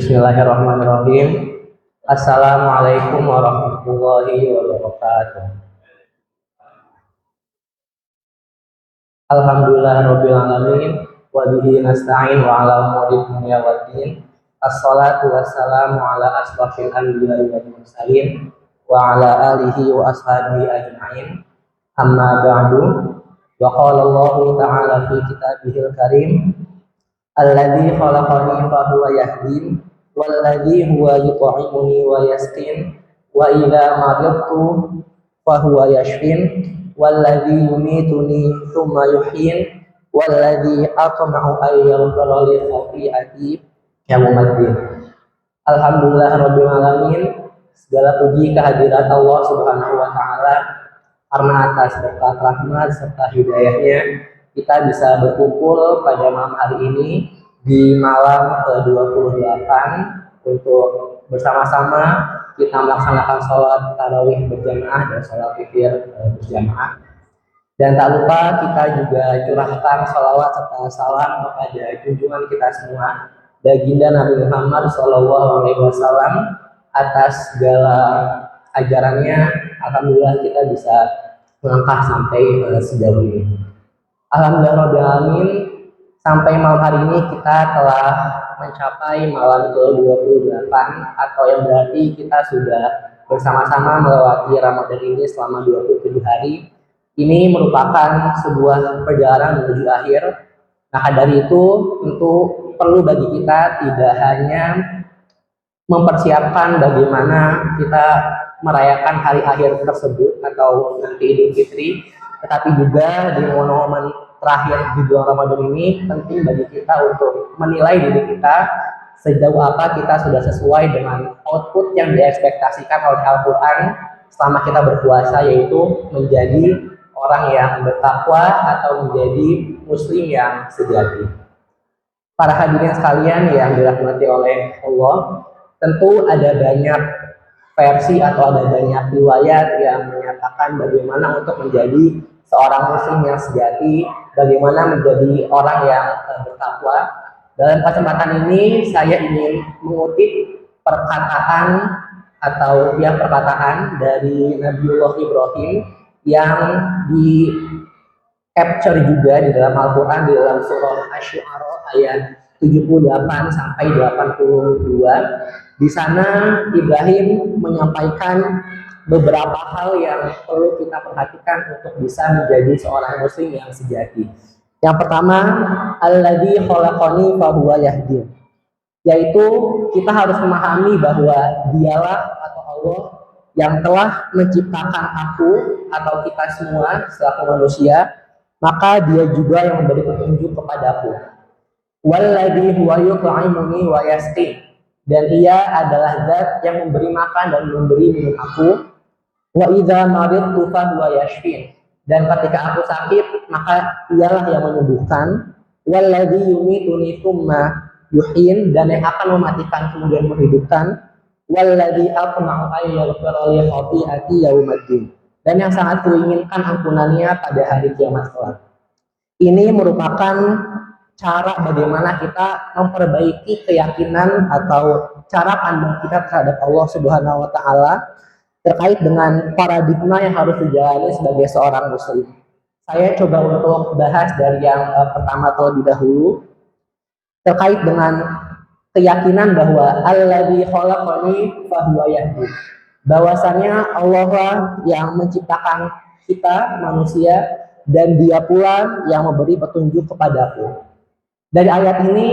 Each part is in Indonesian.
Bismillahirrahmanirrahim. Assalamualaikum warahmatullahi wabarakatuh. Alhamdulillahirabbil alamin wa bihi nasta'in wa ala umuri dunya waddin. Assalatu wassalamu ala asrofil anbiya'i wal mursalin wa ala alihi wa ashabihi ajma'in. Amma ba'du. Wa qala Allahu ta'ala fi kitabihil karim, alladzi khalaqani fa huwa yahdin walladzi huwa yut'imuni wa yasqin wa idza maridtu fa huwa yashfin walladzi yumituni tsumma yuhyin walladzi atma'u an yaghfira li khati'ati yaumiddin. Alhamdulillahirabbil alamin. Segala puji kehadirat Allah Subhanahu wa taala, karena atas berkat rahmat serta hidayahnya kita bisa berkumpul pada malam hari ini di malam ke-28 untuk bersama-sama kita melaksanakan sholat tarawih berjamaah dan sholat witir berjamaah. Dan tak lupa kita juga curahkan sholawat serta salam kepada junjungan kita semua, baginda Nabi Muhammad SAW, atas segala ajarannya. Alhamdulillah kita bisa melangkah sampai sejauh ini. Alhamdulillahirrahmanirrahim, sampai malam hari ini kita telah mencapai malam ke-28, atau yang berarti kita sudah bersama-sama melewati Ramadan ini selama 27 hari. Ini merupakan sebuah perjalanan menuju akhir. Maka dari itu tentu perlu bagi kita tidak hanya mempersiapkan bagaimana kita merayakan hari akhir tersebut atau nanti Idul Fitri, tetapi juga di momen-momen terakhir di bulan Ramadan ini penting bagi kita untuk menilai diri kita sejauh apa kita sudah sesuai dengan output yang diekspektasikan oleh Al-Quran selama kita berpuasa, yaitu menjadi orang yang bertakwa atau menjadi muslim yang sejati. Para hadirin sekalian yang dirahmati oleh Allah, tentu ada banyak versi atau ada banyak riwayat yang menyatakan bagaimana untuk menjadi seorang muslim yang sejati, bagaimana menjadi orang yang bertakwa. Dalam kesempatan ini saya ingin mengutip perkataan dari Nabiullah Ibrahim yang di capture juga di dalam Al-Quran, di dalam surah Asy-Syu'ara ayat 78 sampai 82. Di sana Ibrahim menyampaikan beberapa hal yang perlu kita perhatikan untuk bisa menjadi seorang muslim yang sejati. Yang pertama, alladzi khalaqani fa huwa yahdin, yaitu kita harus memahami bahwa dialah atau Allah yang telah menciptakan aku atau kita semua selaku manusia, maka dia juga yang memberi petunjuk kepadaku. Walladzi huwa yut'imuni wa yasqin, dan ia adalah zat yang memberi makan dan memberi minum aku. Wa idza maridtu fa huwa yashfin, dan ketika aku sakit maka ialah yang menyembuhkan. Walladzi yumituni tsumma yuhyin, dan yang akan mematikan kemudian menghidupkan. Walladzi atma'u an yaghfira li khati'ati yaumiddin, dan yang sangat kuinginkan ampunannya pada hari kiamat kelak. Ini merupakan cara bagaimana kita memperbaiki keyakinan atau cara pandang kita terhadap Allah Subhanahu wa taala terkait dengan paradigma yang harus dijalani sebagai seorang muslim. Saya coba untuk bahas dari yang pertama terlebih dahulu, terkait dengan keyakinan bahwa alladzi khalaqani fa huwa yahdin, bahwasanya Allah yang menciptakan kita manusia dan dia pula yang memberi petunjuk kepadaku. Dari ayat ini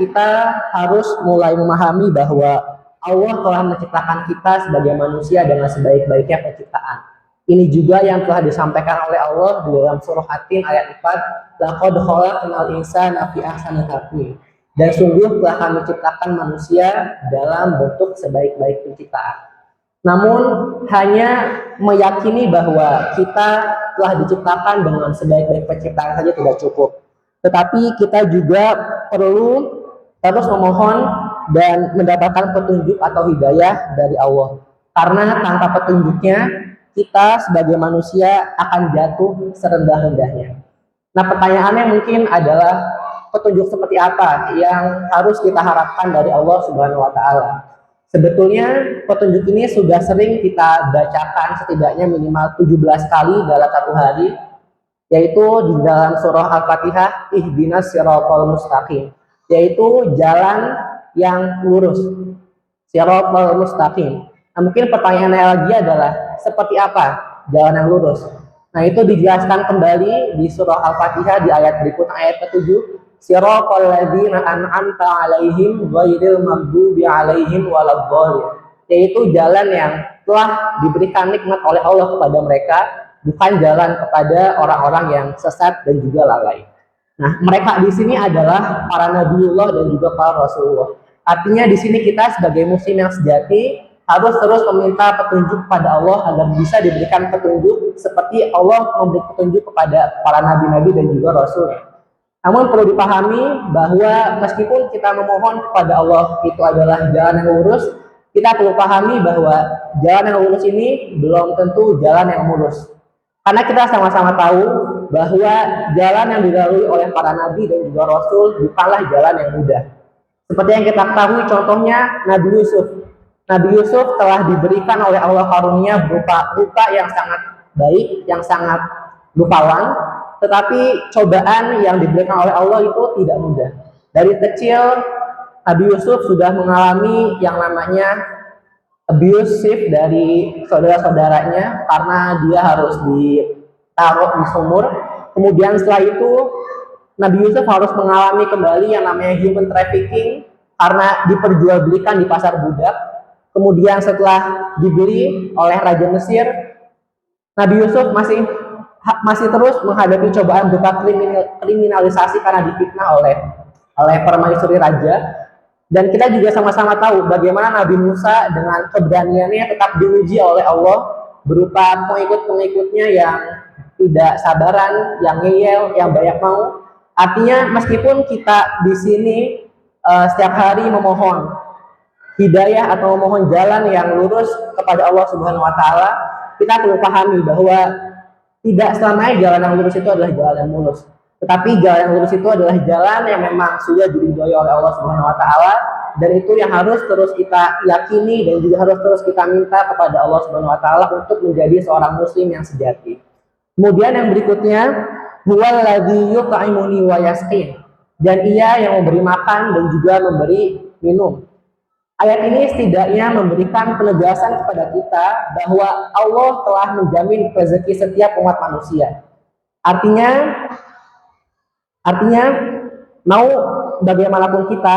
kita harus mulai memahami bahwa Allah telah menciptakan kita sebagai manusia dengan sebaik-baiknya penciptaan. Ini juga yang telah disampaikan oleh Allah di dalam surah At-Tin ayat 4, laqad khalaqnal insana fi ahsani taqwim, dan sungguh telah kami ciptakan manusia dalam bentuk sebaik-baik penciptaan. Namun hanya meyakini bahwa kita telah diciptakan dengan sebaik-baik penciptaan saja tidak cukup, tetapi kita juga perlu terus memohon dan mendapatkan petunjuk atau hidayah dari Allah. Karena tanpa petunjuknya kita sebagai manusia akan jatuh serendah-rendahnya. Nah, pertanyaannya mungkin adalah petunjuk seperti apa yang harus kita harapkan dari Allah Subhanahu wa taala. Sebetulnya petunjuk ini sudah sering kita bacakan setidaknya minimal 17 kali dalam satu hari, yaitu di dalam surah Al-Fatihah, ihdinas siratal mustaqim, yaitu jalan yang lurus, siratal mustaqim. Nah, mungkin pertanyaannya lagi adalah seperti apa jalan yang lurus? Nah, itu dijelaskan kembali di surah Al-Fatihah di ayat berikutnya, ayat ke-7, siratal ladzina an'amta 'alaihim ghairil maghdubi 'alaihim waladdallin, yaitu jalan yang telah diberikan nikmat oleh Allah kepada mereka, bukan jalan kepada orang-orang yang sesat dan juga lalai. Nah, mereka di sini adalah para nabiullah dan juga para rasulullah. Artinya di sini kita sebagai muslim yang sejati harus terus meminta petunjuk kepada Allah agar bisa diberikan petunjuk seperti Allah memberi petunjuk kepada para nabi-nabi dan juga rasul. Namun perlu dipahami bahwa meskipun kita memohon kepada Allah itu adalah jalan yang lurus, kita perlu pahami bahwa jalan yang lurus ini belum tentu jalan yang mulus. Karena kita sama-sama tahu bahwa jalan yang dilalui oleh para nabi dan juga rasul bukanlah jalan yang mudah. Seperti yang kita ketahui contohnya Nabi Yusuf. Nabi Yusuf telah diberikan oleh Allah karunia berupa rupa yang sangat baik, yang sangat rupawan, tetapi cobaan yang diberikan oleh Allah itu tidak mudah. Dari kecil Nabi Yusuf sudah mengalami yang namanya abusive dari saudara-saudaranya karena dia harus ditaruh di sumur. Kemudian setelah itu Nabi Yusuf harus mengalami kembali yang namanya human trafficking karena diperjualbelikan di pasar budak. Kemudian setelah dibeli oleh Raja Mesir, Nabi Yusuf masih terus menghadapi cobaan berupa kriminalisasi karena difitnah oleh permaisuri raja. Dan kita juga sama-sama tahu bagaimana Nabi Musa dengan keberaniannya tetap diuji oleh Allah berupa pengikut-pengikutnya yang tidak sabaran, yang ngeyel, yang banyak mau. Artinya meskipun kita di sini setiap hari memohon hidayah atau memohon jalan yang lurus kepada Allah Subhanahu wa taala, kita perlu pahami bahwa tidak selamanya jalan yang lurus itu adalah jalan yang mulus. Tetapi jalan yang lurus itu adalah jalan yang memang sudah diridhoi oleh Allah Subhanahu wa taala, dan itu yang harus terus kita yakini dan juga harus terus kita minta kepada Allah Subhanahu wa taala untuk menjadi seorang muslim yang sejati. Kemudian yang berikutnya, huwallazi yut'imuni wa yasqin, dan ia yang memberi makan dan juga memberi minum. Ayat ini setidaknya memberikan penegasan kepada kita bahwa Allah telah menjamin rezeki setiap umat manusia. Artinya mau bagaimanapun kita,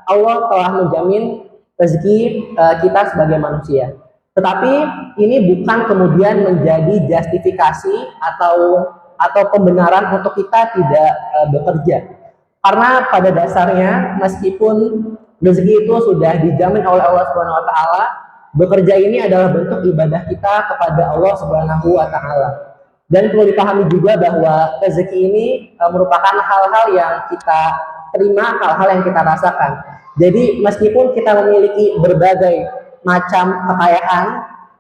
Allah telah menjamin rezeki kita sebagai manusia. Tetapi ini bukan kemudian menjadi justifikasi atau pembenaran untuk kita tidak bekerja. Karena pada dasarnya meskipun rezeki itu sudah dijamin oleh Allah Subhanahu wa taala, bekerja ini adalah bentuk ibadah kita kepada Allah Subhanahu wa taala. Dan perlu dipahami juga bahwa rezeki ini merupakan hal-hal yang kita terima, hal-hal yang kita rasakan. Jadi meskipun kita memiliki berbagai macam kekayaan,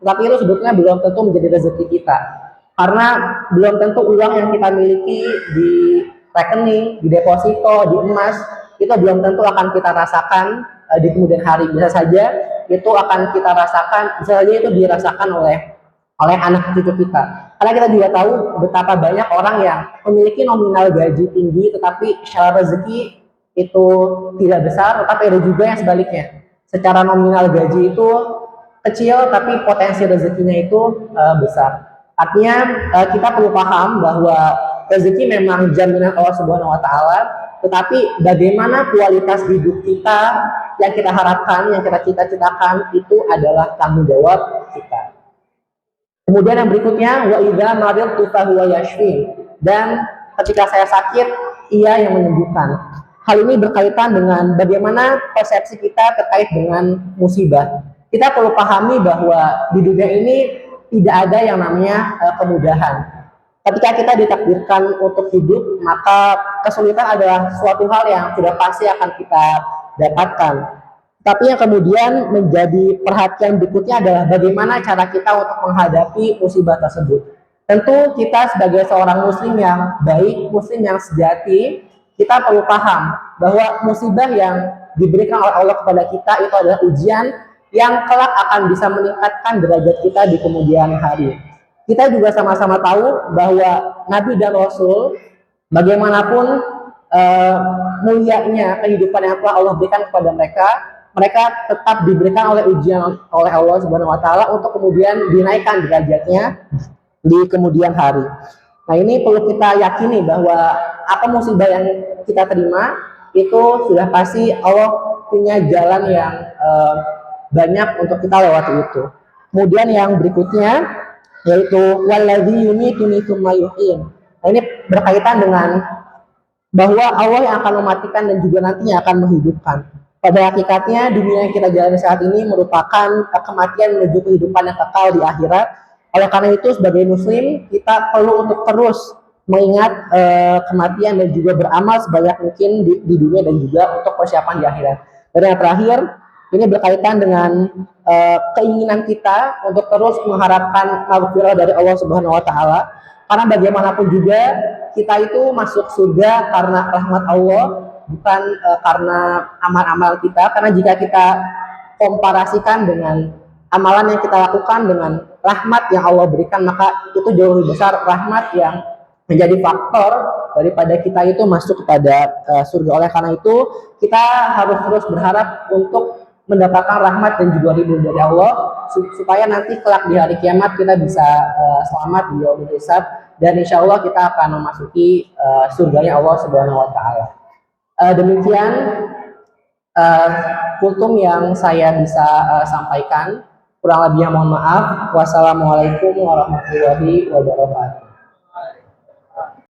tapi itu sebetulnya belum tentu menjadi rezeki kita. Karena belum tentu uang yang kita miliki di rekening, di deposito, di emas, itu belum tentu akan kita rasakan di kemudian hari. Bisa saja itu akan kita rasakan, bisa saja itu dirasakan oleh anak cucu kita. Karena kita juga tahu betapa banyak orang yang memiliki nominal gaji tinggi, tetapi secara rezeki itu tidak besar. Tetapi ada juga yang sebaliknya, secara nominal gaji itu kecil, tapi potensi rezekinya itu besar. Artinya kita perlu paham bahwa rezeki memang jaminan Allah Subhanahu wa taala, tetapi bagaimana kualitas hidup kita yang kita harapkan, yang kita cita-citakan itu adalah tanggung jawab kita. Kemudian yang berikutnya, wa idza maridtu fa huwa yashfi, dan ketika saya sakit, ia yang menyembuhkan. Hal ini berkaitan dengan bagaimana persepsi kita terkait dengan musibah. Kita perlu pahami bahwa di dunia ini tidak ada yang namanya kemudahan. Ketika kita ditakdirkan untuk hidup, maka kesulitan adalah suatu hal yang sudah pasti akan kita dapatkan. Tapi yang kemudian menjadi perhatian berikutnya adalah bagaimana cara kita untuk menghadapi musibah tersebut. Tentu kita sebagai seorang muslim yang baik, muslim yang sejati, kita perlu paham bahwa musibah yang diberikan oleh Allah kepada kita itu adalah ujian yang kelak akan bisa meningkatkan derajat kita di kemudian hari. Kita juga sama-sama tahu bahwa Nabi dan Rasul bagaimanapun mulianya kehidupan yang telah Allah berikan kepada mereka, mereka tetap diberikan oleh ujian oleh Allah Subhanahu wa taala untuk kemudian dinaikkan derajatnya di kemudian hari. Nah, ini perlu kita yakini bahwa apa musibah yang kita terima itu sudah pasti Allah punya jalan yang banyak untuk kita lewati itu. Kemudian yang berikutnya yaitu waladzi yumituni tsumma yuhyin. Nah, ini berkaitan dengan bahwa Allah yang akan mematikan dan juga nantinya akan menghidupkan. Pada hakikatnya dunia yang kita jalani saat ini merupakan kematian menuju kehidupan yang kekal di akhirat. Oleh karena itu sebagai muslim kita perlu untuk terus mengingat kematian dan juga beramal sebanyak mungkin di dunia dan juga untuk persiapan di akhirat. Dan yang terakhir ini berkaitan dengan keinginan kita untuk terus mengharapkan maghfirah dari Allah Subhanahu wa taala. Karena bagaimanapun juga kita itu masuk surga karena rahmat Allah, bukan karena amal-amal kita. Karena jika kita komparasikan dengan amalan yang kita lakukan dengan rahmat yang Allah berikan, maka itu jauh lebih besar rahmat yang menjadi faktor daripada kita itu masuk kepada surga. Oleh karena itu kita harus terus berharap untuk mendapatkan rahmat dan juga ridho dari Allah supaya nanti kelak di hari kiamat kita bisa selamat di yaumul hisab dan insya Allah kita akan memasuki surganya Allah Subhanahu wa taala. Demikian kultum yang saya bisa sampaikan. Kurang lebihnya mohon maaf. Wassalamualaikum warahmatullahi wabarakatuh.